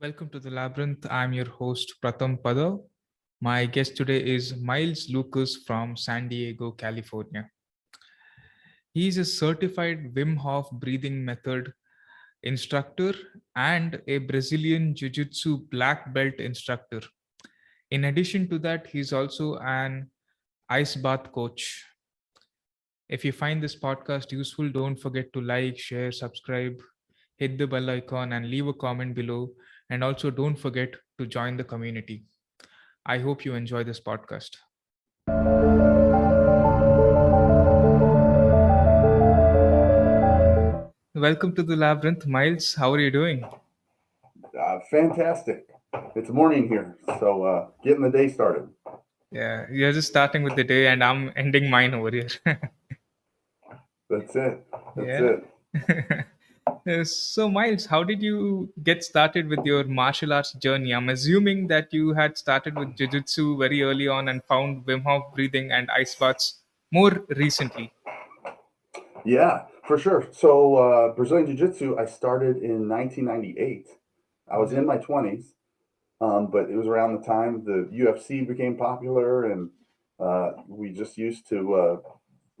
Welcome to the Labyrinth. I'm your host, Pratham Padav. My guest today is Miles Lucas from San Diego, California. He is a certified Wim Hof breathing method instructor and a Brazilian Jiu Jitsu black belt instructor. In addition to that, he's also an ice bath coach. If you find this podcast useful, don't forget to like, share, subscribe, hit the bell icon, and leave a comment below. And also, don't forget to join the community. I hope you enjoy this podcast. Welcome to the Labyrinth. Miles, how are you doing? Fantastic. It's morning here, so getting the day started. Yeah, you're just starting with the day, and I'm ending mine over here. That's it. That's Yeah. it. So, Miles, how did you get started with your martial arts journey? I'm assuming that you had started with Jiu Jitsu very early on and found Wim Hof breathing and ice baths more recently. Yeah, for sure. So Brazilian Jiu Jitsu, I started in 1998. I was in my 20s, but it was around the time the UFC became popular, and we just used to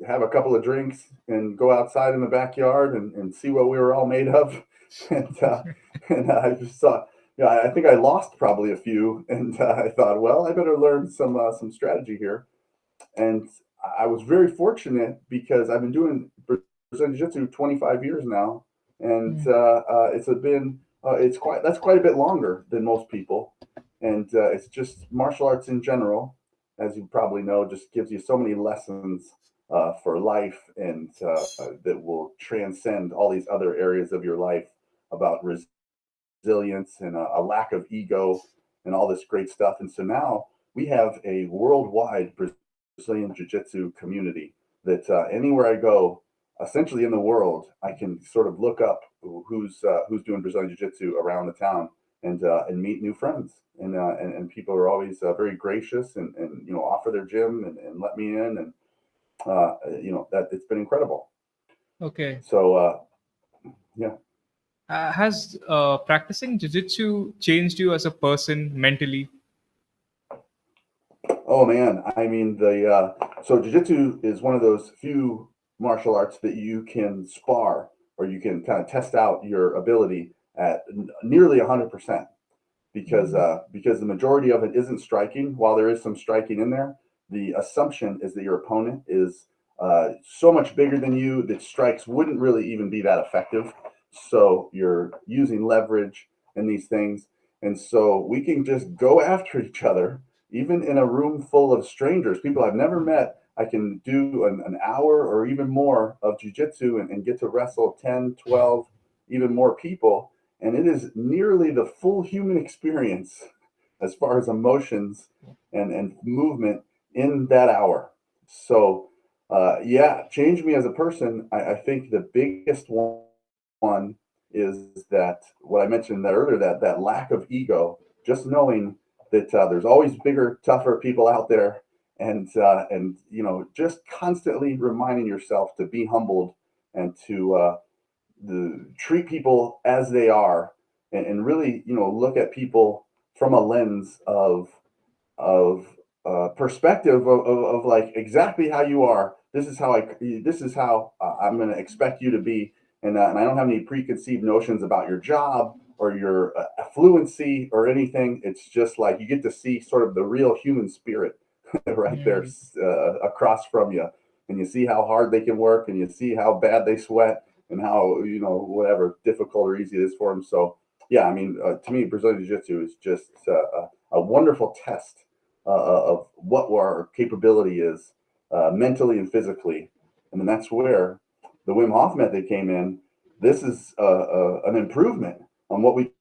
have a couple of drinks and go outside in the backyard and see what we were all made of. and I just saw, yeah, I think I lost probably a few, and I thought, well, I better learn some strategy here. And I was very fortunate because I've been doing Brazilian Jiu Jitsu 25 years now, and Mm. it's quite that's quite a bit longer than most people, and it's just martial arts in general, as you probably know, just gives you so many lessons for life, and that will transcend all these other areas of your life about resilience and a lack of ego and all this great stuff. And so now we have a worldwide Brazilian Jiu Jitsu community that anywhere I go, essentially in the world, I can sort of look up who's doing Brazilian Jiu Jitsu around the town and meet new friends. And people are always very gracious and offer their gym and let me in that it's been incredible. Okay. So yeah. Has practicing Jiu Jitsu changed you as a person mentally? Oh man, I mean the so jiu-jitsu is one of those few martial arts that you can spar or you can kind of test out your ability at nearly 100% because the majority of it isn't striking. While there is some striking in there, the assumption is that your opponent is so much bigger than you that strikes wouldn't really even be that effective. So you're using leverage and these things, and so we can just go after each other, even in a room full of strangers, people I've never met. I can do an hour or even more of jujitsu and get to wrestle 10, 12, even more people, and it is nearly the full human experience as far as emotions and movement in that hour. So, yeah, changed me as a person. I think the biggest one is that what I mentioned that earlier, that lack of ego, just knowing that there's always bigger, tougher people out there, and just constantly reminding yourself to be humbled and to treat people as they are, and really look at people from a lens of perspective of like exactly how you are. This is how I'm going to expect you to be, and I don't have any preconceived notions about your job or your fluency or anything. It's just like you get to see sort of the real human spirit right there Mm. across from you, and you see how hard they can work, and you see how bad they sweat, and how whatever difficult or easy it is for them. So yeah, I mean, to me, Brazilian Jiu Jitsu is just a wonderful test of what our capability is mentally and physically, and then that's where the Wim Hof method came in. This is an improvement on what we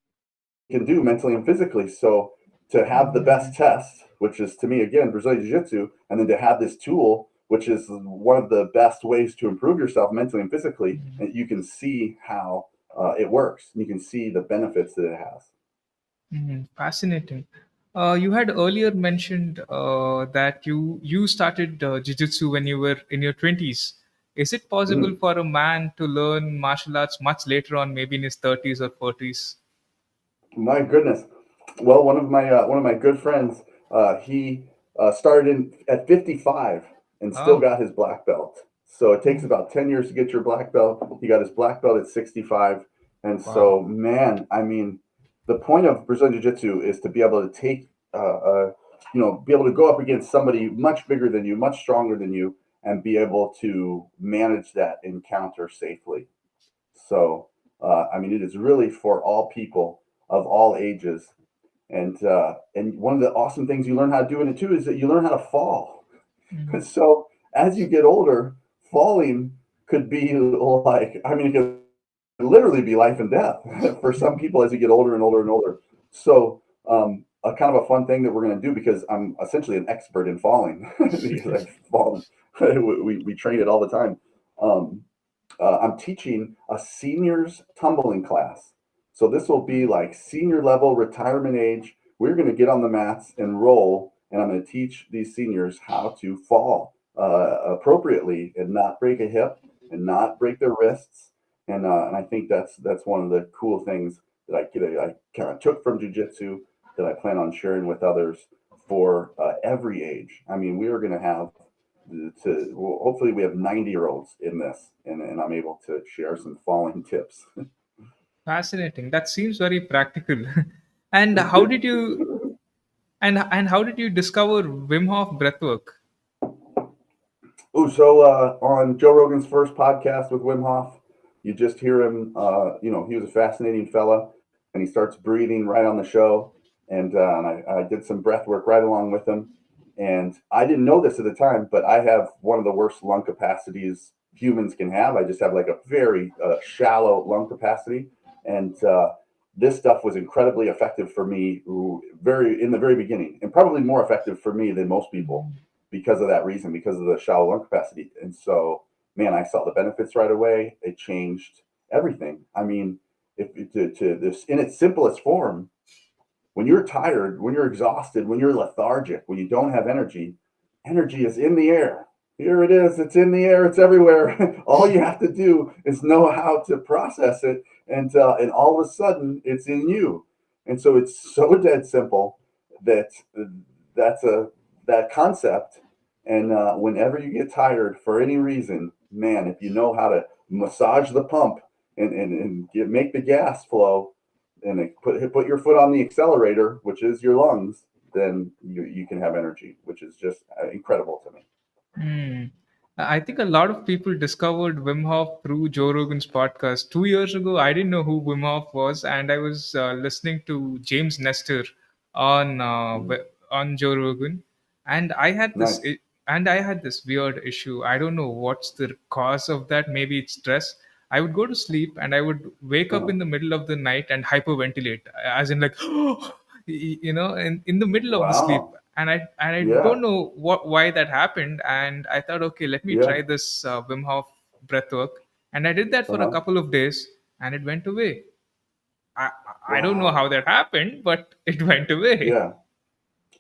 can do mentally and physically. So to have the best test, which is to me again Brazilian Jiu Jitsu, and then to have this tool, which is one of the best ways to improve yourself mentally and physically, and you can see how it works. You can see the benefits that it has. Fascinating. You had earlier mentioned that you started jiu-jitsu when you were in your 20s. Is it possible Mm. for a man to learn martial arts much later on, maybe in his 30s or 40s? My goodness. Well, one of my good friends, he started in at 55 and still Oh, got his black belt. So it takes oh, about 10 years to get your black belt. He got his black belt at 65. And wow. so, man, I mean, the point of Brazilian Jiu Jitsu is to be able to be able to go up against somebody much bigger than you, much stronger than you, and be able to manage that encounter safely. So, I mean, it is really for all people of all ages. And one of the awesome things you learn how to do in it too is that you learn how to fall. Mm. So as you get older, falling could be like, I mean, it could literally be life and death for some people as you get older and older and older. So, a kind of a fun thing that we're going to do because I'm essentially an expert in falling because I've fallen. We train it all the time. Um, I'm teaching a seniors tumbling class. So this will be like senior level retirement age. We're going to get on the mats and roll, and I'm going to teach these seniors how to fall appropriately and not break a hip and not break their wrists. And I think that's one of the cool things that I kind of took from jujitsu that I plan on sharing with others for every age. I mean, we are going to have well, hopefully we have 90-year-olds in this, and I'm able to share some falling tips. Fascinating. That seems very practical. and how did you and how did you discover Wim Hof breathwork? Oh, so on Joe Rogan's first podcast with Wim Hof, you just hear him. He was a fascinating fella, and he starts breathing right on the show. And I did some breath work right along with him. And I didn't know this at the time, but I have one of the worst lung capacities humans can have. I just have like a very shallow lung capacity, and this stuff was incredibly effective for me, very in the very beginning, and probably more effective for me than most people because of that reason, because of the shallow lung capacity. And so, man, I saw the benefits right away. It changed everything. I mean, if to this in its simplest form, when you're tired, when you're exhausted, when you're lethargic, when you don't have energy, energy is in the air. Here it is. It's in the air. It's everywhere. All you have to do is know how to process it, and all of a sudden, it's in you. And so it's so dead simple that that's a that concept. And whenever you get tired for any reason, man, if you know how to massage the pump and make the gas flow, and put your foot on the accelerator, which is your lungs, then you can have energy, which is just incredible to me. Hmm. I think a lot of people discovered Wim Hof through Joe Rogan's podcast. 2 years ago, I didn't know who Wim Hof was, and I was listening to James Nestor on Mm. on Joe Rogan, and Nice. I had this weird issue. I don't know what's the cause of that. Maybe it's stress. I would go to sleep and I would wake up Uh-huh. in the middle of the night and hyperventilate, as in like, in the middle of the sleep. Wow. And I don't Yeah. know why that happened. And I thought, okay, let me Yeah. try this Wim Hof breathwork. And I did that for a Uh-huh. couple of days, and it went away. I I don't know how Wow. that happened, but it went away. Yeah.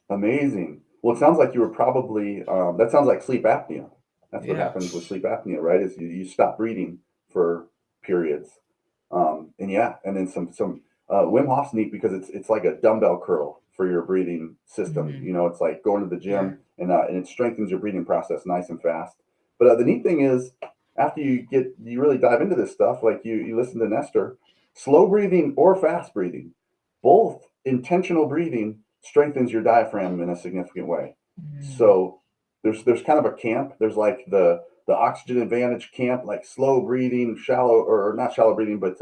Amazing. Well, it sounds like you were probably, that sounds like sleep apnea. That's what Yeah. happens with sleep apnea, right? Is you stop breathing for periods. And yeah, and then Wim Hof's neat because it's like a dumbbell curl for your breathing system. Mhm. You know, it's like going to the Yeah. gym, and it strengthens your breathing process nice and fast. But the neat thing is, after you really dive into this stuff, like you listen to Nestor, slow breathing or fast breathing, both intentional breathing strengthens your diaphragm in a significant way. Mm. So there's kind of a camp. There's like the oxygen advantage camp, like slow breathing, shallow or not shallow breathing, but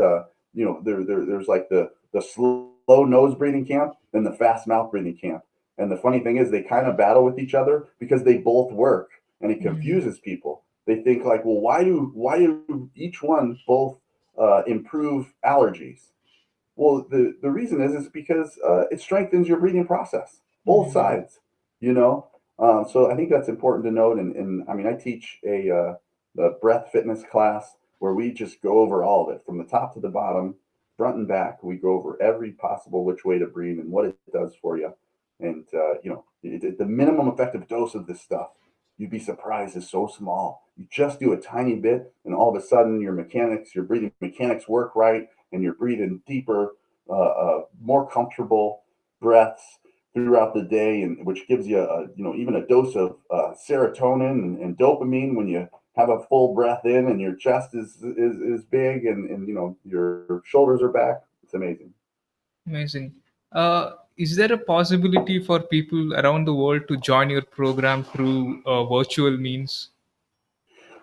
there's like the slow nose breathing camp and the fast mouth breathing camp. And the funny thing is they kind of battle with each other because they both work, and it Mm. confuses people. They think like, well, why do each one both improve allergies? Well, the reason is because it strengthens your breathing process, both Mm. sides. You know, so I think that's important to note. And I mean, I teach a breath fitness class where we just go over all of it from the top to the bottom, front and back. We go over every possible which way to breathe and what it does for you. And the minimum effective dose of this stuff, you'd be surprised, is so small. You just do a tiny bit, and all of a sudden, your breathing mechanics work right, and you're breathing deeper, more comfortable breaths throughout the day, and which gives you even a dose of serotonin and dopamine when you have a full breath in and your chest is big, and your shoulders are back. It's amazing. Amazing. Is there a possibility for people around the world to join your program through virtual means?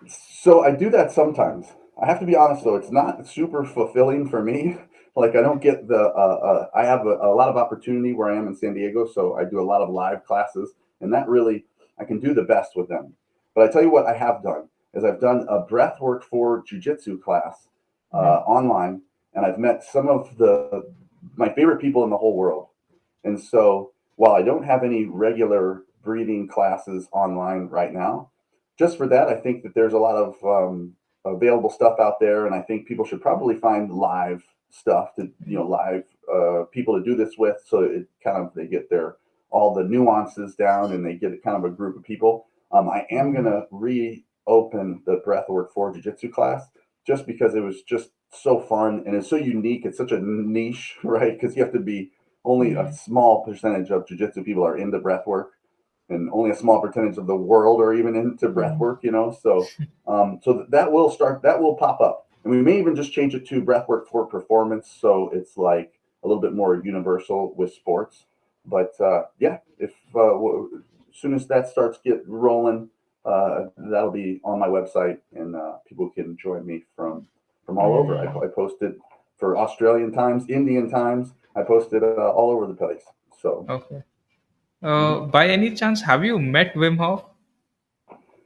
So I do that sometimes. I have to be honest though, it's not super fulfilling for me. Like I don't get I have a lot of opportunity where I am in San Diego, so I do a lot of live classes, and that really I can do the best with them. But I tell you what I have done is I've done a breathwork for jujitsu class Mhm. online, and I've met some of the my favorite people in the whole world. And so while I don't have any regular breathing classes online right now, just for that, I think that there's a lot of available stuff out there, and I think people should probably find live stuff to live people to do this with, so it kind of they get their all the nuances down, and they get kind of a group of people. I am Mhm. gonna reopen the breathwork for jiu-jitsu class just because it was just so fun and it's so unique. It's such a niche, right? Because you have to be only a Mhm. small percentage of jiu-jitsu people are into breathwork, and only a small percentage of the world are even into breath Mhm. work, so that will start, that will pop up. And we may even just change it to breath work for performance. So it's like a little bit more universal with sports. But yeah, if as soon as that starts get rolling, that'll be on my website, and people can join me from all over. Mm. I posted for Australian times, Indian times. I posted all over the place. So. Okay. Mhm. By any chance, have you met Wim Hof?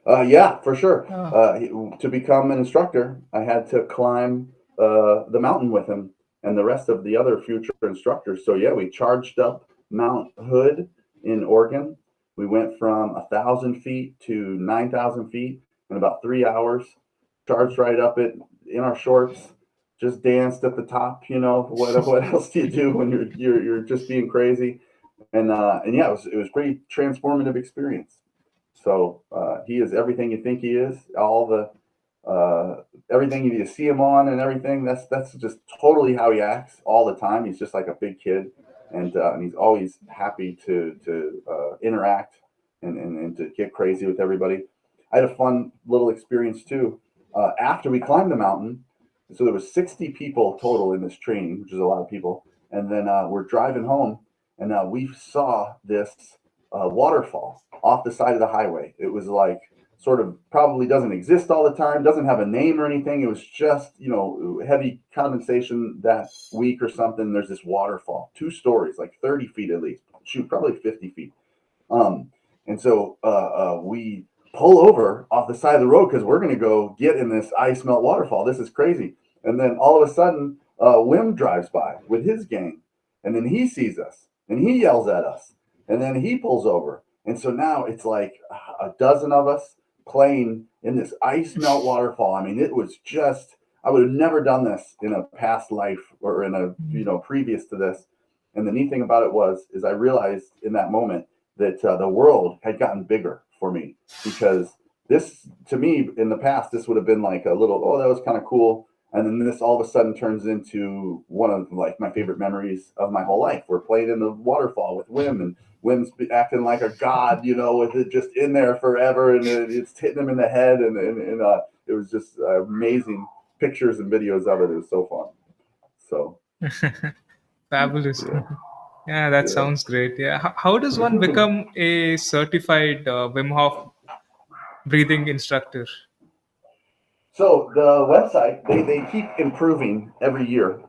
Yeah, for sure. Uh, To become an instructor, I had to climb the mountain with him and the rest of the other future instructors. So yeah, we charged up Mount Hood in Oregon. We went from 1,000 feet to 9,000 feet in about 3 hours. Charged right up it in our shorts. Just danced at the top. What else do you do when you're just being crazy? And yeah, it was pretty transformative experience. So he is everything you think he is. All the everything you see him on and everything. That's just totally how he acts all the time. He's just like a big kid, and he's always happy to interact and to get crazy with everybody. I had a fun little experience too. After we climbed the mountain, so there was 60 people total in this training, which is a lot of people. And then we're driving home, and we saw this waterfall off the side of the highway. It was like sort of probably doesn't exist all the time, doesn't have a name or anything. It was just, heavy condensation that week or something. There's this waterfall, 2 stories, like 30 feet at least. Shoot, probably 50 feet. Um, and so we pull over off the side of the road because we're going to go get in this ice melt waterfall. This is crazy. And then all of a sudden, Wim drives by with his gang, and then he sees us and he yells at us, and then he pulls over. And so now it's like a dozen of us playing in this ice melt waterfall. I mean, it was just, I would have never done this in a past life or in a, previous to this. And the neat thing about it is I realized in that moment that the world had gotten bigger for me, because this, to me, in the past, this would have been like a little, oh, that was kind of cool. And then this all of a sudden turns into one of like my favorite memories of my whole life. We're playing in the waterfall with Wim, and Wim's acting like a god, with it just in there forever, and it's hitting him in the head, and it was just amazing pictures and videos of it. It was so fun. So Fabulous. yeah, Yeah, that yeah. sounds great. Yeah. How does one become a certified Wim Hof breathing instructor? So the website, they keep improving every year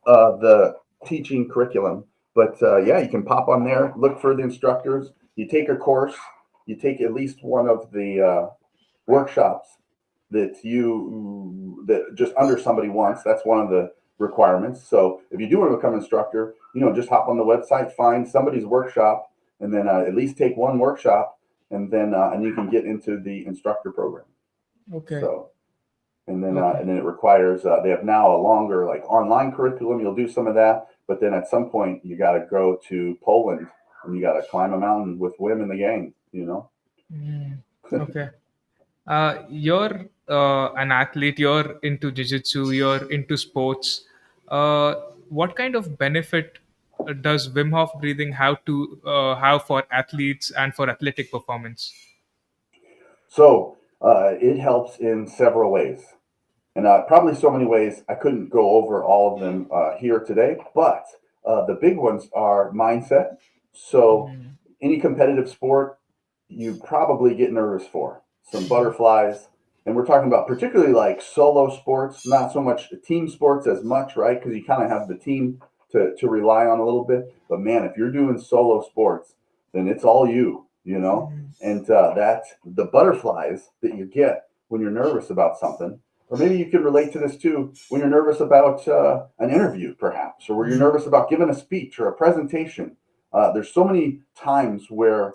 the teaching curriculum. But yeah, you can pop on there, look for the instructors. You take a course, you take at least one of the workshops that just under somebody once. That's one of the requirements. So if you do want to become an instructor, just hop on the website, find somebody's workshop, and then at least take one workshop, and you can get into the instructor program. Okay. So Okay. and then it requires they have now a longer like online curriculum. You'll do some of that, but then at some point you got to go to Poland and you got to climb a mountain with Wim and the gang. Mm, okay. You're an athlete, you're into jiu-jitsu, you're into sports. what kind of benefit does Wim Hof breathing have for athletes and for athletic performance? So it helps in several ways. And probably so many ways I couldn't go over all of them here today, but the big ones are mindset. So, Mm, any competitive sport you probably get nervous for, some butterflies. And we're talking about particularly like solo sports, not so much team sports as much, right? Because you kind of have the team to rely on a little bit. But man, if you're doing solo sports, then it's all you, you know? mm, And that's the butterflies that you get when you're nervous about something. Or maybe you could relate to this too when you're nervous about an interview, perhaps, or where you're mm, nervous about giving a speech or a presentation. There's so many times where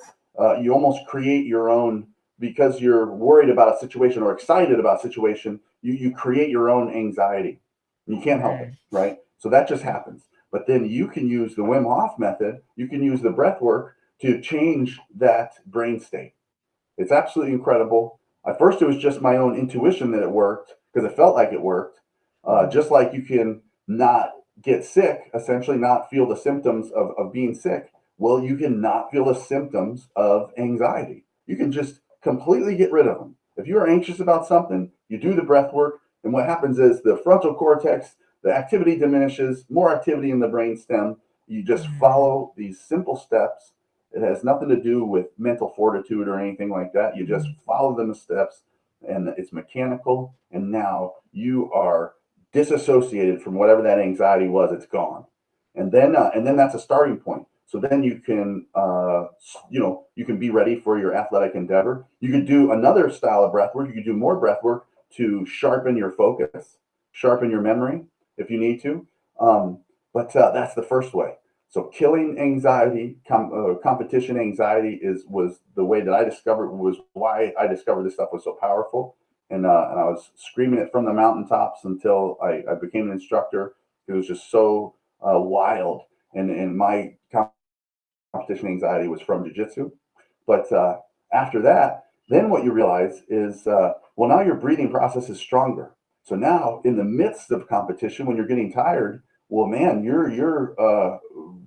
you almost create your own because you're worried about a situation or excited about a situation. You create your own anxiety. You can't help it, mm, right? So that just happens. But then you can use the Wim Hof method. You can use the breath work to change that brain state. It's absolutely incredible. At first, it was just my own intuition that it worked because it felt like it worked. mm, Just like you can not get sick, essentially not feel the symptoms of being sick. Well, you can not feel the symptoms of anxiety. You can just completely get rid of them. If you are anxious about something, you do the breath work, and what happens is the frontal cortex, the activity diminishes, more activity in the brain stem. You just mm, follow these simple steps. It has nothing to do with mental fortitude or anything like that. You just mm, follow the steps, and it's mechanical. And now you are disassociated from whatever that anxiety was. It's gone, and then that's a starting point. So then you can, you can be ready for your athletic endeavor. You could do another style of breath work. You could do more breath work to sharpen your focus, sharpen your memory if you need to. But that's the first way. So killing anxiety, competition anxiety was the way that I discovered was why I discovered this stuff was so powerful, and I was screaming it from the mountaintops until I became an instructor. It was just so wild, and my competition anxiety was from jiu-jitsu. But after that, then what you realize is, well, now your breathing process is stronger. So now, in the midst of competition, when you're getting tired, well, man, you're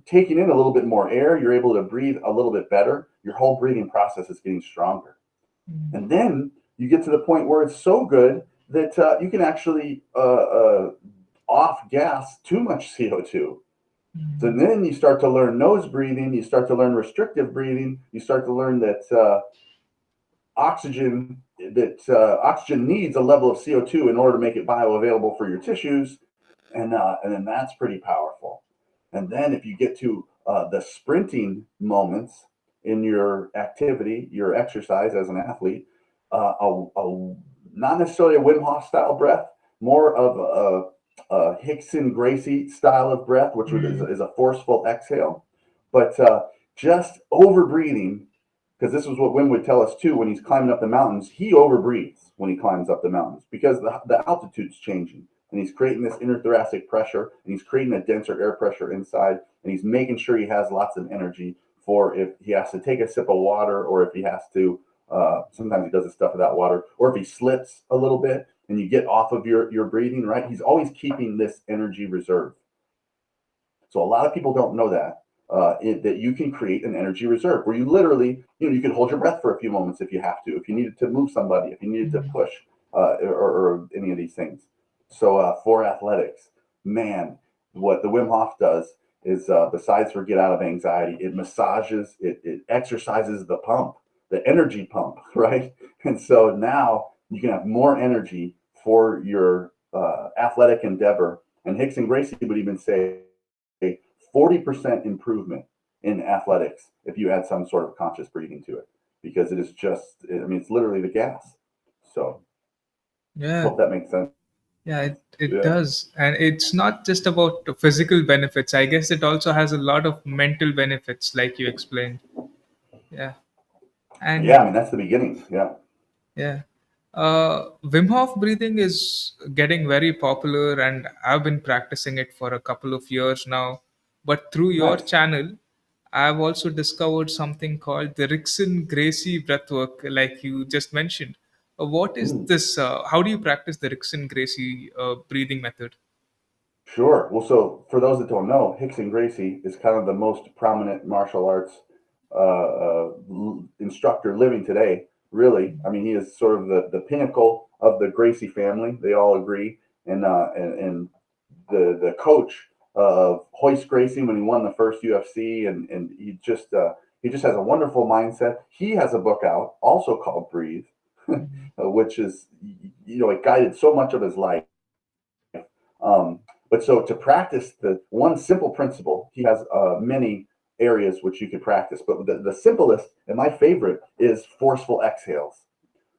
taking in a little bit more air. You're able to breathe a little bit better. Your whole breathing process is getting stronger. mm, And then you get to the point where it's so good that you can actually off gas too much CO2. So mm, then you start to learn nose breathing, you start to learn restrictive breathing, you start to learn that oxygen needs a level of CO2 in order to make it bioavailable for your tissues, and then that's pretty powerful. And then if you get to the sprinting moments in your activity, your exercise as an athlete, not necessarily a Wim Hof style breath, more of a Rickson Gracie style of breath, which mm, is a forceful exhale, but just over breathing, because this is what Wim would tell us too when he's climbing up the mountains. He over breathes when he climbs up the mountains because the altitude's changing, and he's creating this interthoracic pressure, and he's creating a denser air pressure inside, and he's making sure he has lots of energy for if he has to take a sip of water, or if he has to. Sometimes he does this stuff without water, or if he slips a little bit and you get off of your breathing, right? He's always keeping this energy reserve. So a lot of people don't know that that you can create an energy reserve where you literally, you can hold your breath for a few moments if you have to, if you needed to move somebody, if you needed to mm. push, or any of these things. So for athletics, man, what the Wim Hof does is besides for get out of anxiety, it massages, it exercises the pump, the energy pump, right? And so now you can have more energy for your athletic endeavor. And Rickson Gracie would even say 40% improvement in athletics if you add some sort of conscious breathing to it, because it is just, I mean, it's literally the gas. So Yeah, hope that makes sense. yeah, it Yeah. does. And it's not just about the physical benefits. I guess it also has a lot of mental benefits, like you explained. Yeah. Yeah. And I mean, that's the beginning. Yeah. yeah. Wim Hof breathing is getting very popular, and I've been practicing it for a couple of years now. But through your Nice. channel, I've also discovered something called the Rickson Gracie breathwork, like you just mentioned. What is Mm. this? How do you practice the Rickson Gracie breathing method? Sure. Well, so for those that don't know, Rickson Gracie is kind of the most prominent martial arts instructor living today. Really, I mean, he is sort of the pinnacle of the Gracie family. They all agree, and the coach of Hoist Gracie when he won the first UFC, and he just has a wonderful mindset. He has a book out also called Breathe, Mhm. which is it guided so much of his life. But so to practice the one simple principle, he has many areas which you could practice. But the simplest and my favorite is forceful exhales.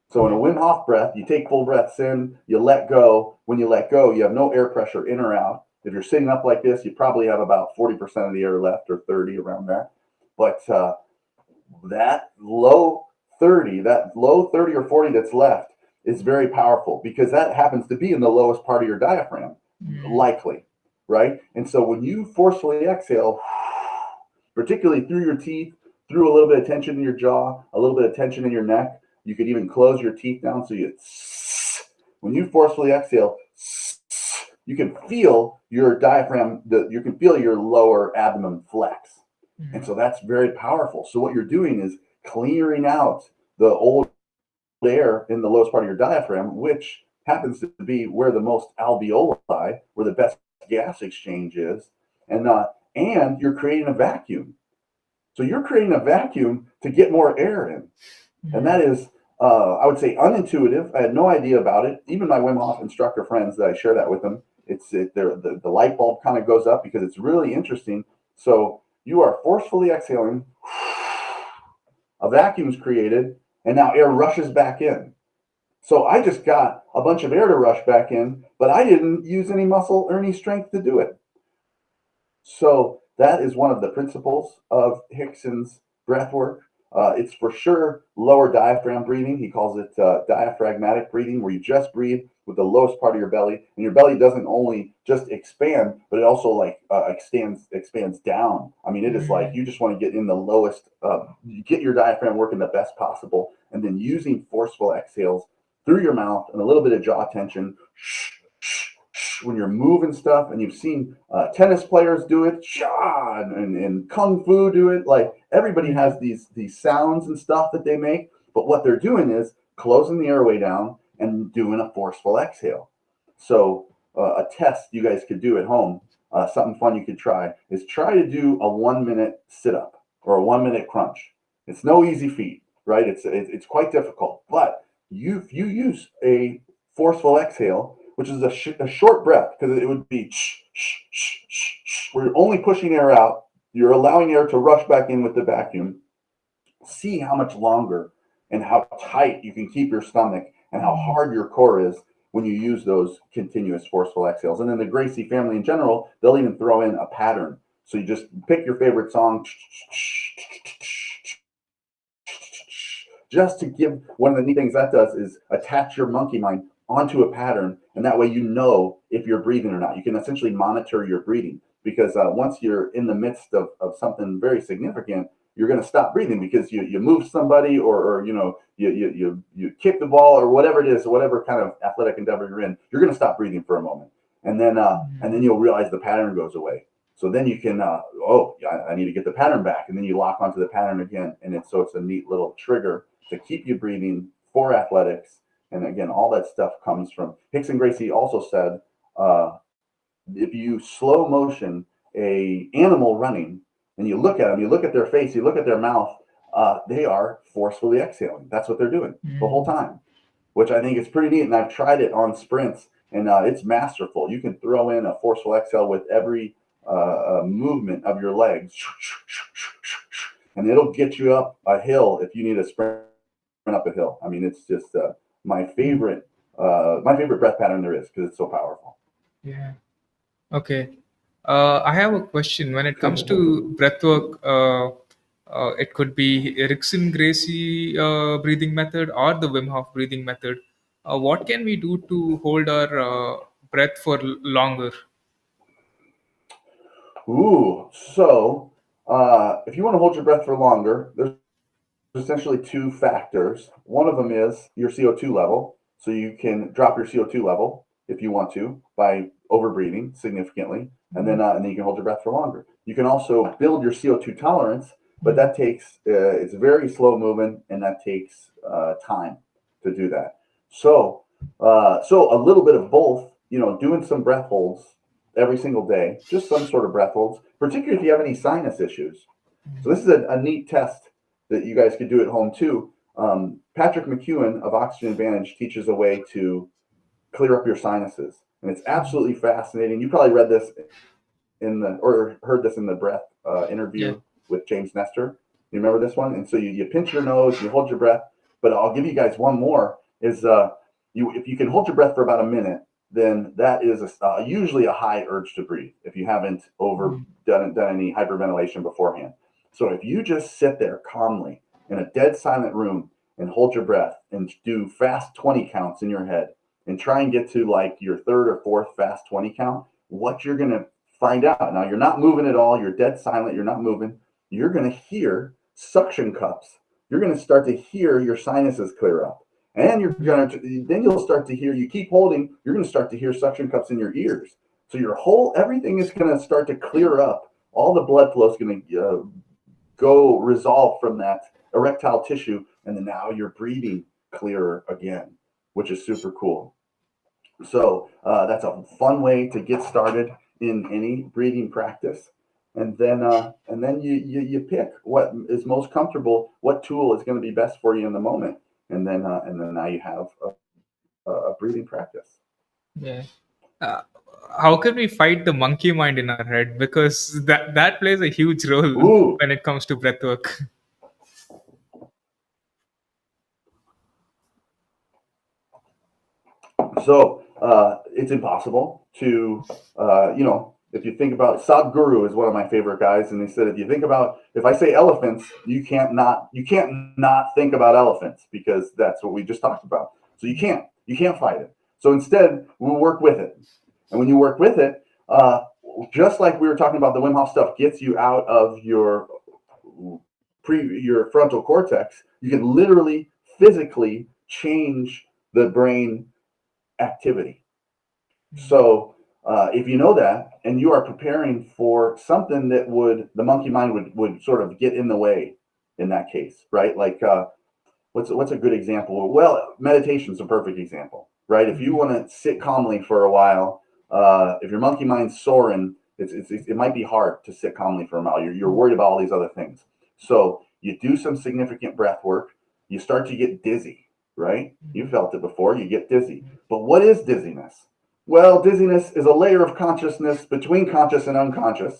So in a Mhm. Wim Hof breath, you take full breaths in, you let go. When you let go, you have no air pressure in or out. If you're sitting up like this, you probably have about 40% of the air left or 30 around there. But that low 30 or 40 that's left is very powerful because that happens to be in the lowest part of your diaphragm, Mhm. likely, right? And so when you forcefully exhale, particularly through your teeth, through a little bit of tension in your jaw, a little bit of tension in your neck, you could even close your teeth down so when you forcefully exhale, you can feel your diaphragm, you can feel your lower abdomen flex. And Mhm. so that's very powerful. So what you're doing is clearing out the old air in the lowest part of your diaphragm, which happens to be where the most alveoli, where the best gas exchange is, and and you're creating a vacuum. So you're creating a vacuum to get more air in, and that Mhm. is, I would say, unintuitive. I had no idea about it. Even my Wim Hof instructor friends that I share that with them, the light bulb kind of goes up because it's really interesting. So you are forcefully exhaling, a vacuum is created, and now air rushes back in. So I just got a bunch of air to rush back in, but I didn't use any muscle or any strength to do it. So that is one of the principles of Hickson's breath work. It's for sure lower diaphragm breathing. He calls it diaphragmatic breathing, where you just breathe with the lowest part of your belly, and your belly doesn't only just expand, but it also like expands down. I mean, it is like Mhm. you just want to get in the lowest, get your diaphragm working the best possible, and then using forceful exhales through your mouth and a little bit of jaw tension when you're moving stuff, and you've seen tennis players do it, and kung fu do it. Like everybody has Mhm. these sounds and stuff that they make, but what they're doing is closing the airway down and doing a forceful exhale. So a test you guys could do at home, something fun you could try is try to do a 1 minute sit up or a 1 minute crunch. It's no easy feat, right? It's quite difficult, but you use a forceful exhale, which is a short breath, because it would be where you're only pushing air out, you're allowing air to rush back in with the vacuum. See how much longer and how tight you can keep your stomach and how Mhm. hard your core is when you use those continuous forceful exhales. And then the Gracie family in general, they'll even throw in a pattern. So you just pick your favorite song, just to give. One of the neat things that does is attach your monkey mind onto a pattern, and that way you know if you're breathing or not. You can essentially monitor your breathing, because once you're in the midst of something very significant, you're going to stop breathing because you move somebody, or you kick the ball, or whatever it is, whatever kind of athletic endeavor you're in. You're going to stop breathing for a moment, and then you'll realize the pattern goes away. So then you can, oh, yeah, I need to get the pattern back, and then you lock onto the pattern again, and it's a neat little trigger to keep you breathing for athletics. And again, all that stuff comes from Rickson Gracie. Also said, if you slow motion a animal running, and you look at them, you look at their face, you look at their mouth, they are forcefully exhaling. That's what they're doing the whole Mhm. time, which I think is pretty neat. And I've tried it on sprints, and it's masterful. You can throw in a forceful exhale with every movement of your legs, and it'll get you up a hill if you need a sprint up a hill. I mean, it's just Mhm. my favorite breath pattern there is, because it's so powerful. Yeah. Okay. I have a question. When it comes to breathwork, it could be Rickson Gracie breathing method or the Wim Hof breathing method. What can we do to hold our breath for longer? Ooh, so if you want to hold your breath for longer, there's essentially two factors. One of them is your CO2 level. So you can drop your CO2 level. if you want to by overbreathing significantly, and then you can hold your breath for longer. You can also build your CO2 tolerance, but that takes it's very slow moving, and that takes time to do that. So so a little bit of both, doing some breath holds every single day, just some sort of breath holds, particularly if you have any sinus issues. So this is a neat test that you guys could do at home too. Patrick McEwen of Oxygen Advantage teaches a way to clear up your sinuses, and it's absolutely fascinating. You probably read this or heard this in the breath Yeah. interview with James Nestor. You remember this one? And so you pinch your nose, you hold your breath. But I'll give you guys one more. Is if you can hold your breath for about a minute, then that is usually a high urge to breathe if you haven't done any hyperventilation beforehand. So if you just sit there calmly in a dead silent room and hold your breath and do fast 20 counts in your head and try and get to like your third or fourth fast 20 count, what you're going to find out. Now, you're not moving at all. You're dead silent. You're not moving. You're going to hear suction cups. You're going to start to hear your sinuses clear up. And then you'll start to hear, you keep holding, you're going to start to hear suction cups in your ears. So everything is going to start to clear up. All the blood flow is going to go resolve from that erectile tissue. And then now you're breathing clearer again, which is super cool. So that's a fun way to get started in any breathing practice. And then you pick what is most comfortable, what tool is going to be best for you in the moment, and then now you have a breathing practice. Yeah. Uh, how can we fight the monkey mind in our head? Because that plays a huge role Ooh, when it comes to breathwork. so it's impossible to, if you think about Sadhguru is one of my favorite guys, and they said if I say elephants, you can't not think about elephants because that's what we just talked about. So you can't fight it. So instead, we'll work with it, and when you work with it, just like we were talking about, the Wim Hof stuff gets you out of your frontal cortex. You can literally physically change the brain activity. So if you know that and you are preparing for something that the monkey mind would sort of get in the way in that case, right? Like what's a good example? Well, meditation is a perfect example, right? If you want to sit calmly for a while, if your monkey mind's soaring, it might be hard to sit calmly for a while. You're worried about all these other things. So you do some significant breath work. You start to get dizzy, right? You felt it before. You get dizzy. But what is dizziness? Well, dizziness is a layer of consciousness between conscious and unconscious,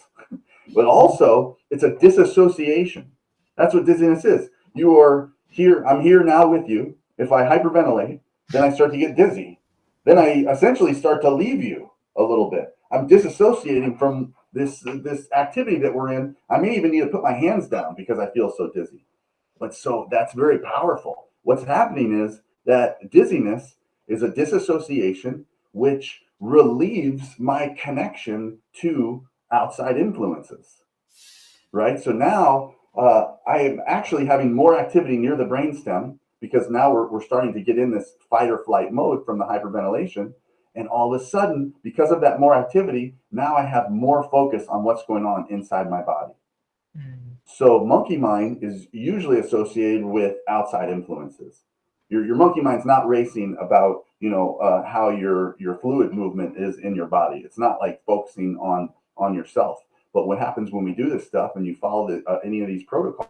but also it's a disassociation. That's what dizziness is. You are here, I'm here now with you. If I hyperventilate, then I start to get dizzy. Then I essentially start to leave you a little bit. I'm disassociating from this activity that we're in. I may even need to put my hands down because I feel so dizzy. But so that's very powerful. What's happening is that dizziness is a disassociation which relieves my connection to outside influences, right? So now I am actually having more activity near the brainstem because now we're starting to get in this fight or flight mode from the hyperventilation. And all of a sudden, because of that more activity, now I have more focus on what's going on inside my body. So monkey mind is usually associated with outside influences. Your monkey mind's not racing about how your fluid movement is in your body. It's not like focusing on yourself. But what happens when we do this stuff and you follow any of these protocols,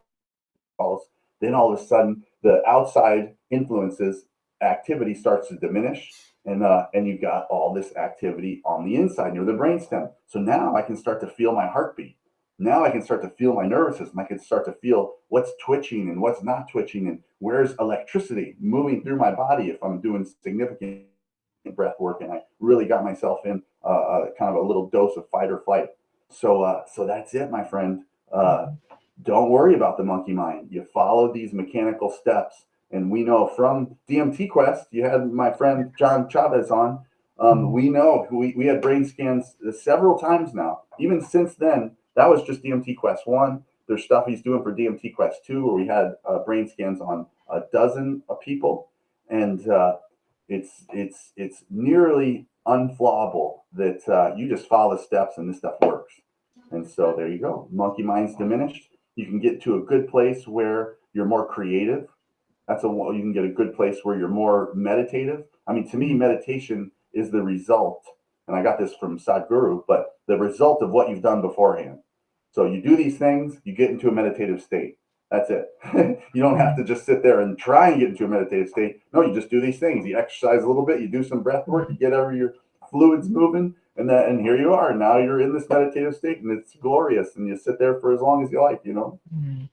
then all of a sudden the outside influences activity starts to diminish, and you've got all this activity on the inside near the brainstem. So now I can start to feel my heartbeat. Now I can start to feel my nervous system. I can start to feel what's twitching and what's not twitching, and where's electricity moving through my body if I'm doing significant breath work and I really got myself in kind of a little dose of fight or flight. So that's it, my friend. Don't worry about the monkey mind. You follow these mechanical steps. And we know from DMT Quest, you had my friend John Chavez on. We know we had brain scans several times now. Even since then, that was just DMT Quest 1. There's stuff he's doing for DMT Quest 2, where we had brain scans on a dozen people. And it's nearly unflawable that you just follow the steps and this stuff works. And so there you go. Monkey mind's diminished. You can get to a good place where you're more creative. You can get a good place where you're more meditative. I mean, to me, meditation is the result, and I got this from Sadhguru, but the result of what you've done beforehand. So you do these things, you get into a meditative state. That's it. You don't have to just sit there and try and get into a meditative state. No, you just do these things. You exercise a little bit, you do some breath work, you get over your fluids moving, and here you are. Now you're in this meditative state, and it's glorious. And you sit there for as long as you like. Mm.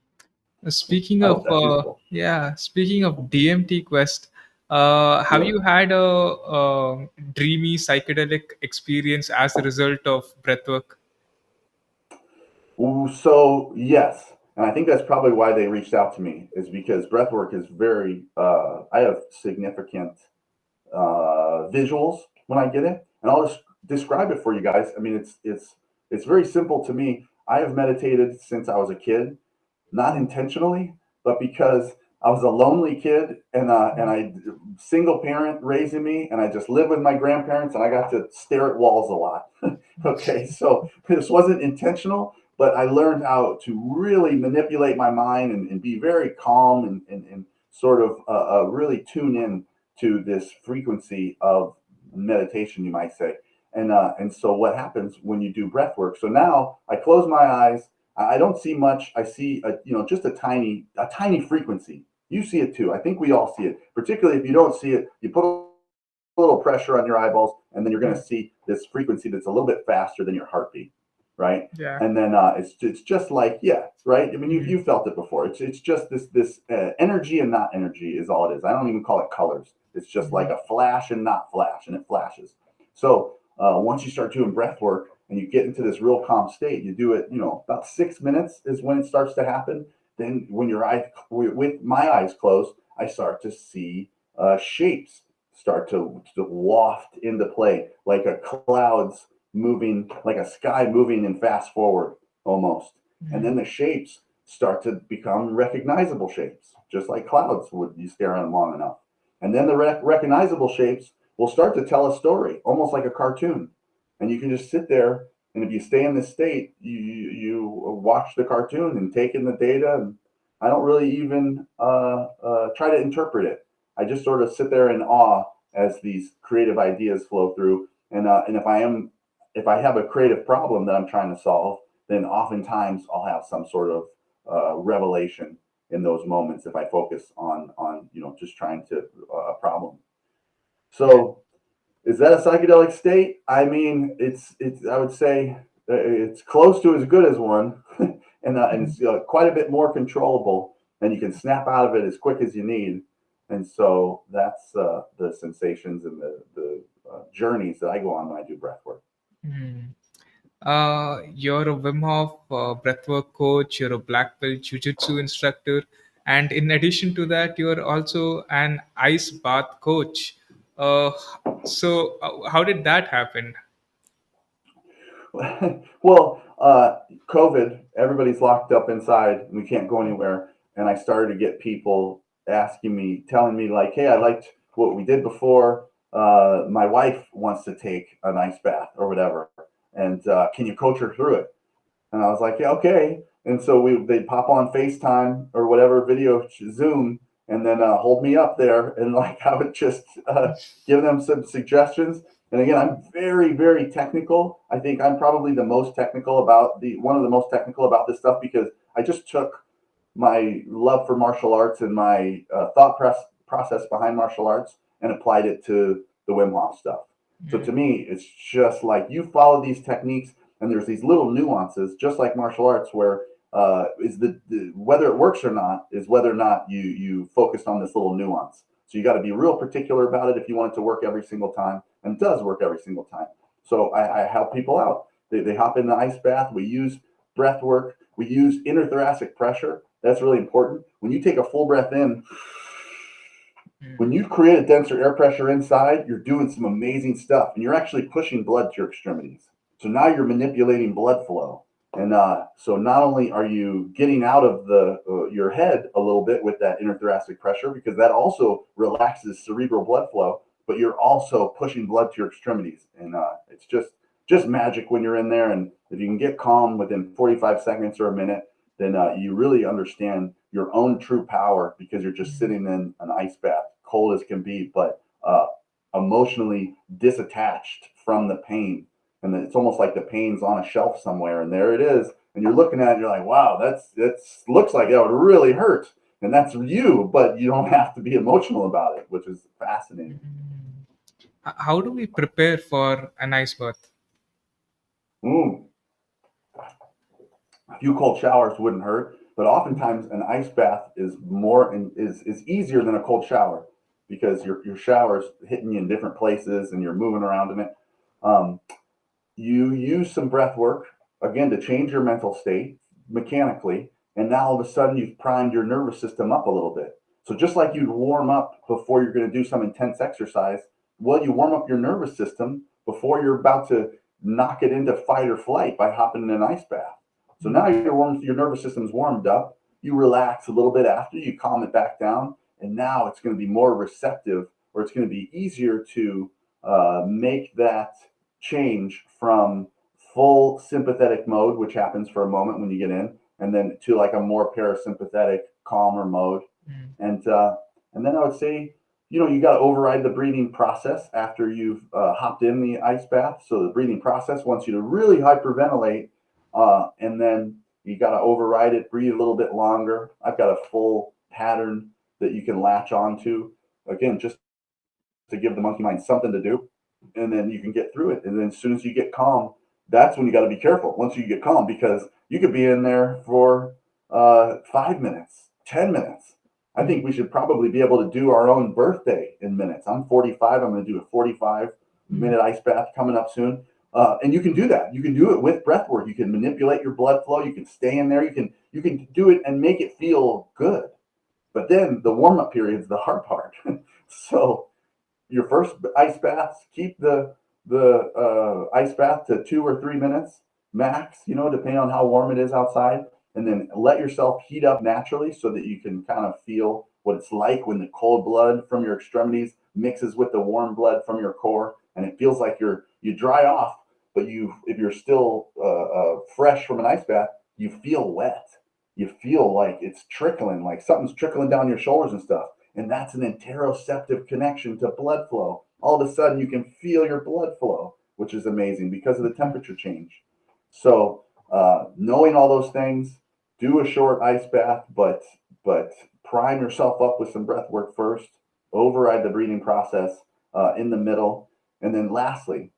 Speaking I of hope that's useful. yeah, speaking of DMT quest, have Yeah. you had a dreamy psychedelic experience as a result of breathwork? Ooh, so yes, and I think that's probably why they reached out to me is because breathwork is very. I have significant visuals when I get it, and I'll just describe it for you guys. I mean, it's very simple to me. I have meditated since I was a kid, not intentionally, but because I was a lonely kid and I single parent raising me, and I just lived with my grandparents, and I got to stare at walls a lot. Okay, so this wasn't intentional, but I learned how to really manipulate my mind and be very calm and sort of really tune in to this frequency of meditation, you might say. And so what happens when you do breath work? So now I close my eyes. I don't see much. I see just a tiny frequency. You see it too. I think we all see it. Particularly if you don't see it, you put a little pressure on your eyeballs, and then you're going to Mm. see this frequency that's a little bit faster than your heartbeat, right? Yeah. And then it's just like, yeah, right. I mean, Mm. you felt it before. It's just this energy and not energy is all it is. I don't even call it colors. It's just like Mm. a flash and not flash, and it flashes. So once you start doing breath work and you get into this real calm state, you do it. About 6 minutes is when it starts to happen. Then when your eyes, with my eyes closed, I start to see shapes start to waft into play, like a clouds moving, like a sky moving in fast forward almost. And then Mm. the shapes start to become recognizable shapes, just like clouds would, you stare at them long enough. And then the recognizable shapes will start to tell a story, almost like a cartoon. And you can just sit there, and if you stay in this state, you watch the cartoon and take in the data. And I don't really even try to interpret it. I just sort of sit there in awe as these creative ideas flow through. And if I have a creative problem that I'm trying to solve, then oftentimes I'll have some sort of revelation in those moments if I focus on just trying to a problem. Yeah. So is that a psychedelic state? I mean, it's I would say it's close to as good as one, and Mm. it's quite a bit more controllable, and you can snap out of it as quick as you need. And so that's the sensations and the journeys that I go on when I do breath work. Mm. You're a Wim Hof breathwork coach, you're a black belt jiu-jitsu instructor, and in addition to that, you're also an ice bath coach. Uh, how did that happen? Well, COVID, everybody's locked up inside and we can't go anywhere. And I started to get people asking me, telling me, like, hey, I liked what we did before. My wife wants to take an ice bath or whatever. And can you coach her through it? And I was like, yeah, okay. And so they'd pop on FaceTime or whatever video Zoom, and then hold me up there, and like I would just give them some suggestions. And again, I'm very, very technical. I think I'm probably the most technical about the one of the most technical about this stuff because I just took my love for martial arts and my process behind martial arts and applied it to the Wim Hof stuff. So to Mm. me, it's just like you follow these techniques, and there's these little nuances, just like martial arts, where is the whether it works or not is whether or not you focused on this little nuance. So you got to be real particular about it if you want it to work every single time, and it does work every single time. So I help people out. They hop in the ice bath. We use breath work. We use interthoracic pressure. That's really important. When you take a full breath in, Mm. when you create a denser air pressure inside, you're doing some amazing stuff, and you're actually pushing blood to your extremities. So now you're manipulating blood flow, and so not only are you getting out of the your head a little bit with that interthoracic pressure, because that also relaxes cerebral blood flow, but you're also pushing blood to your extremities, and it's just magic when you're in there. And if you can get calm within 45 seconds or a minute, then you really understand your own true power, because you're just sitting in an ice bath, cold as can be, but emotionally disattached from the pain. And it's almost like the pain's on a shelf somewhere, and there it is. And you're looking at it, and you're like, wow, that's looks like that would really hurt. And that's you, but you don't have to be emotional about it, which is fascinating. Mm. How do we prepare for an ice bath? Mm. A few cold showers wouldn't hurt, but oftentimes an ice bath is more and is easier than a cold shower, because your shower's hitting you in different places and you're moving around in it. Um, you use some breath work again to change your mental state mechanically, and now all of a sudden you've primed your nervous system up a little bit. So just like you'd warm up before you're going to do some intense exercise, well, you warm up your nervous system before you're about to knock it into fight or flight by hopping in an ice bath. So now your nervous system's warmed up. You relax a little bit after, you calm it back down, and now it's going to be more receptive, or it's going to be easier to make that change from full sympathetic mode, which happens for a moment when you get in, and then to like a more parasympathetic, calmer mode. Mm. And and then I would say, you got to override the breathing process after you've hopped in the ice bath. So the breathing process wants you to really hyperventilate, and then you got to override it, breathe a little bit longer. I've got a full pattern that you can latch onto. Again, just to give the monkey mind something to do, and then you can get through it. And then as soon as you get calm, that's when you got to be careful. Once you get calm, because you could be in there for 5 minutes, 10 minutes. I think we should probably be able to do our own birthday in minutes. I'm 45. I'm going to do a 45-minute ice bath coming up soon. And you can do that. You can do it with breath work. You can manipulate your blood flow. You can stay in there. You can do it and make it feel good. But then the warm up period is the hard part. So your first ice baths, keep the ice bath to 2 or 3 minutes max, depending on how warm it is outside, and then let yourself heat up naturally so that you can kind of feel what it's like when the cold blood from your extremities mixes with the warm blood from your core, and it feels like you dry off, but if you're still fresh from an ice bath, you feel wet. You feel like it's trickling, like something's trickling down your shoulders and stuff, and that's an interoceptive connection to blood flow. All of a sudden, you can feel your blood flow, which is amazing because of the temperature change. So, knowing all those things, do a short ice bath, but prime yourself up with some breath work first. Override the breathing process in the middle, and then lastly,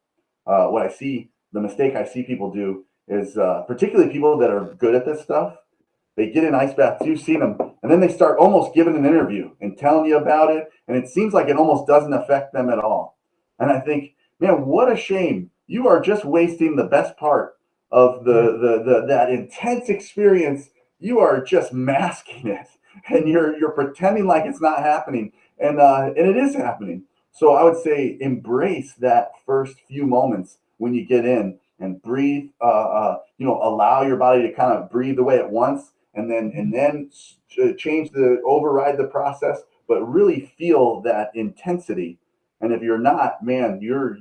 the mistake I see people do is, particularly people that are good at this stuff, they get in ice baths, you've seen them, and then they start almost giving an interview and telling you about it, and it seems like it almost doesn't affect them at all. And I think, man, what a shame! You are just wasting the best part of the that intense experience. You are just masking it, and you're pretending like it's not happening, and it is happening. So I would say embrace that first few moments when you get in and breathe. Allow your body to kind of breathe away at once, and then change the override the process, but really feel that intensity. And if you're not, man, you're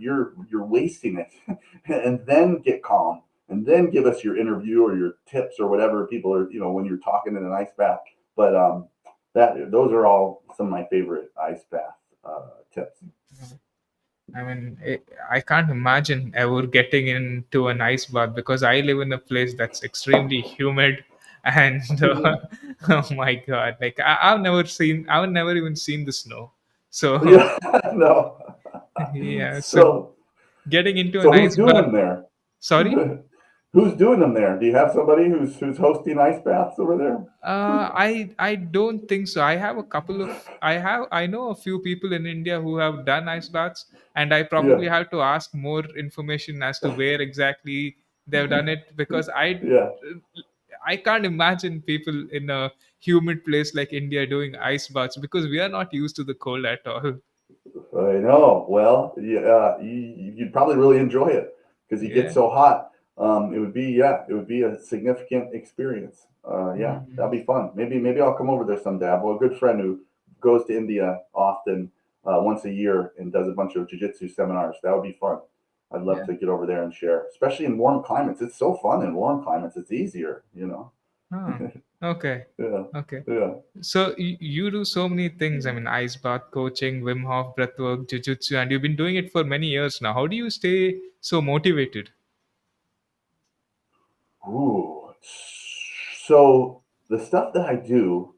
wasting it. And then get calm, and then give us your interview or your tips or whatever people are, when you're talking in an ice bath. But those are all some of my favorite ice bath tips. I mean, I can't imagine ever getting into an ice bath because I live in a place that's extremely humid, and oh my god, like I've never even seen the snow. So Yeah, no. yeah, so So getting into so an who's ice doing bath. them there? Sorry. Who's doing them there? Do you have somebody who's hosting ice baths over there? I don't think so. I know a few people in India who have done ice baths, and I Yeah, probably have to ask more information as to where exactly they've done it, because yeah. I can't imagine people in a humid place like India doing ice baths because we are not used to the cold at all. I know. Well, yeah, you'd probably really enjoy it because you get Yeah. so hot. It would be a significant experience. Yeah, that'd Mm. be fun. Maybe I'll come over there someday. I have a good friend who goes to India often, once a year and does a bunch of jiu-jitsu seminars. That would be fun. I'd love Yeah. to get over there and share, especially in warm climates. It's so fun in warm climates. It's easier, you know. Ah, okay. Yeah, Okay. yeah. So you do so many things. I mean, ice bath coaching, Wim Hof breathwork, jiu-jitsu, and you've been doing it for many years now. How do you stay so motivated? Ooh. So the stuff that I do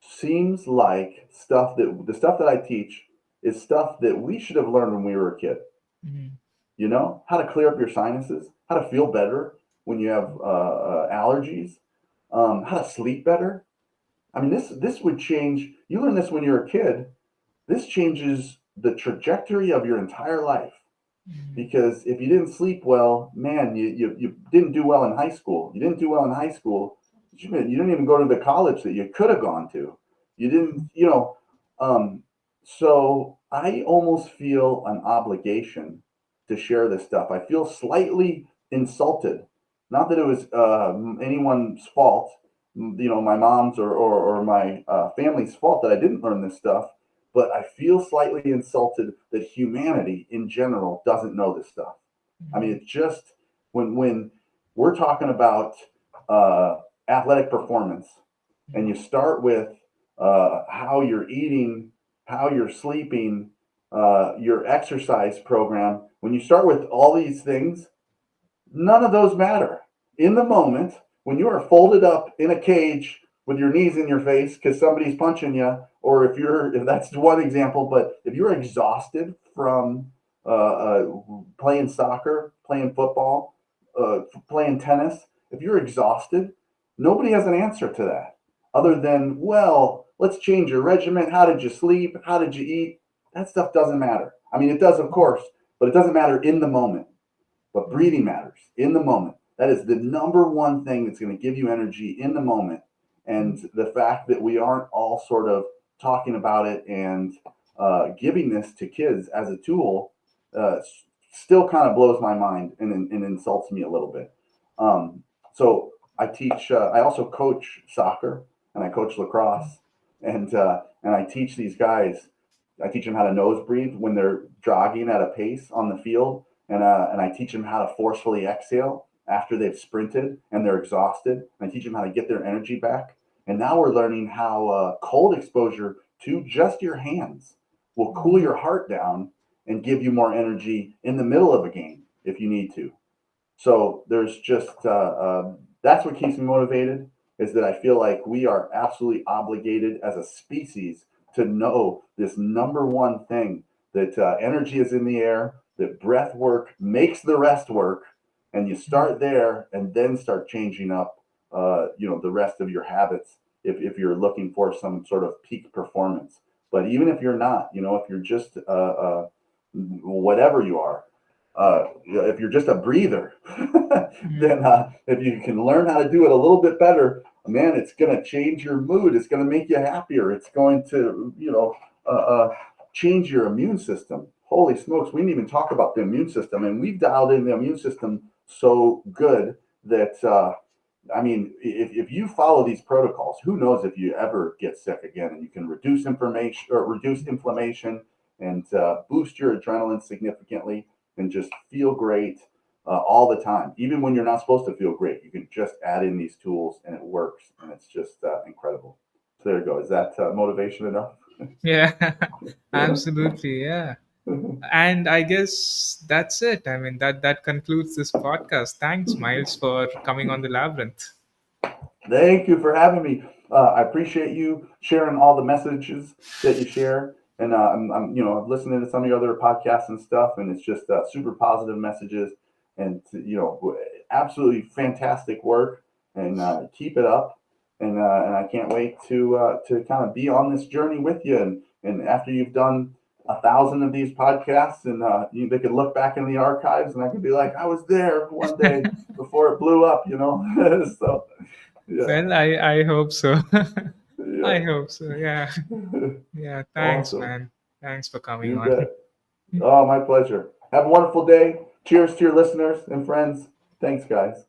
seems like stuff that the stuff that I teach is stuff that we should have learned when we were a kid. Mhm. You know, how to clear up your sinuses, how to feel better when you have allergies, how to sleep better. I mean, this would change. You learn this when you're a kid. This changes the trajectory of your entire life. Mhm. Because if you didn't sleep well, man, you didn't do well in high school. You didn't do well in high school. You didn't even go to the college that you could have gone to. You didn't, you know. Um, so I almost feel an obligation to share this stuff. I feel slightly insulted. Not that it was anyone's fault, you know, my mom's or my family's fault that I didn't learn this stuff, but I feel slightly insulted that humanity in general doesn't know this stuff. I mean, it's just when we're talking about uh, athletic performance, and you start with how you're eating, how you're sleeping, your exercise program. When you start with all these things, none of those matter. In the moment, when you are folded up in a cage with your knees in your face because somebody's punching you, or if that's one example, but if you're exhausted from playing soccer, playing football, playing tennis, if you're exhausted, nobody has an answer to that other than, well, let's change your regimen. How did you sleep? How did you eat? That stuff doesn't matter. I mean, it does, of course, but it doesn't matter in the moment. But breathing matters in the moment. That is the number one thing that's going to give you energy in the moment. And the fact that we aren't all sort of talking about it and giving this to kids as a tool uh, still kind of blows my mind and insults me a little bit. So I teach. I also coach soccer and I coach lacrosse, and I teach these guys. I teach them how to nose breathe when they're jogging at a pace on the field, and I teach them how to forcefully exhale after they've sprinted and they're exhausted. And I teach them how to get their energy back. And now we're learning how cold exposure to just your hands will cool your heart down and give you more energy in the middle of a game if you need to. So there's just that's what keeps me motivated is that I feel like we are absolutely obligated as a species to know this number one thing that energy is in the air, that breath work makes the rest work, and you start there and then start changing up, the rest of your habits if you're looking for some sort of peak performance. But even if you're not, if you're just whatever you are, if you're just a breather, then if you can learn how to do it a little bit better, man, it's going to change your mood. It's going to make you happier. It's going to, change your immune system. Holy smokes, we didn't even talk about the immune system, and we've dialed in the immune system so good that I mean, if you follow these protocols, who knows if you ever get sick again? And you can reduce information or reduce inflammation and boost your adrenaline significantly and just feel great all the time. Even when you're not supposed to feel great, you can just add in these tools and it works. And it's just incredible. So there you go. Is that motivation enough? Yeah, absolutely. Yeah. And I guess that's it. I mean, that concludes this podcast. Thanks, Miles, for coming on the Labyrinth. Thank you for having me. I appreciate you sharing all the messages that you share. And I'm listening to some of your other podcasts and stuff, and it's just super positive messages, and absolutely fantastic work. And keep it up. And I can't wait to kind of be on this journey with you. And after you've done 1,000 of these podcasts, and they could look back in the archives, and I could be like, I was there one day before it blew up. So yeah. Well, I hope so. Yeah. I hope so. Yeah. Yeah. Thanks, Awesome. man. Thanks for coming You on. bet. Oh, my pleasure. Have a wonderful day. Cheers to your listeners and friends. Thanks, guys.